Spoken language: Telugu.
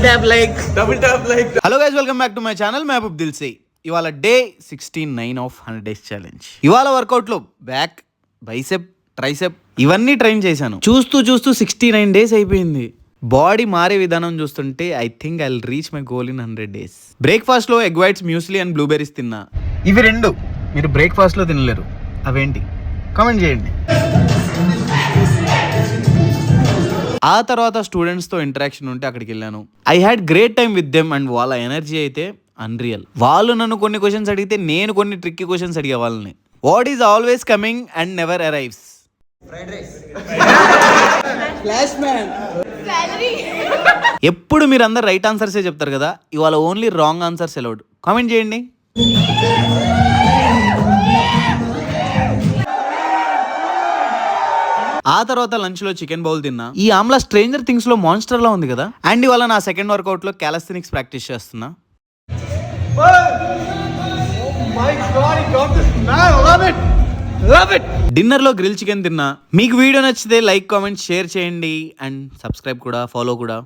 Hello guys, welcome back to my channel Mahaboob Dilse. ఇవాళ డే 69 ఆఫ్ 100 days ఛాలెంజ్. ఇవాళ వర్కౌట్ లో బ్యాక్, బైసెప్, ట్రైసెప్ ఇవన్నీ ట్రైన్ చేశాను. చూస్తూ 69 days అయిపోయింది. బాడీ మారే విధానం చూస్తుంటే I think I will reach my goal in 100 days. Breakfast లో egg whites, muesli and blueberries తిన్నా. ఇవి రెండు మీరు బ్రేక్ఫాస్ట్ లో తినలేరు. అవేంటి కామెంట్ చేయండి. ఆ తర్వాత స్టూడెంట్స్తో ఇంటరాక్షన్ ఉంటే అక్కడికి వెళ్ళాను. I had great time with them and వాళ్ళ ఎనర్జీ అయితే అన్రియల్. వాళ్ళు నన్ను కొన్ని క్వశ్చన్స్ అడిగితే నేను కొన్ని ట్రిక్కీ క్వశ్చన్స్ అడిగే వాళ్ళని. What is always coming and never arrives? ఎప్పుడు మీరు అందరు రైట్ ఆన్సర్సే చెప్తారు కదా, ఇవాళ only wrong answers allowed. Comment చేయండి. ఆ తర్వాత లంచ్ లో చికెన్ బౌల్ తిన్నా. ఈ ఆమ్లా స్ట్రేంజర్ థింగ్స్ లో మాన్స్టర్ లా ఉంది కదా. అండ్ ఇవాళ నా సెకండ్ వర్కౌట్ లో క్యాలస్థెనిక్స్ ప్రాక్టీస్ చేస్తున్నా. డిన్నర్ లో గ్రిల్ చికెన్ తిన్నా. మీకు వీడియో నచ్చితే లైక్, కామెంట్, షేర్ చేయండి అండ్ సబ్స్క్రైబ్ కూడా, ఫాలో కూడా.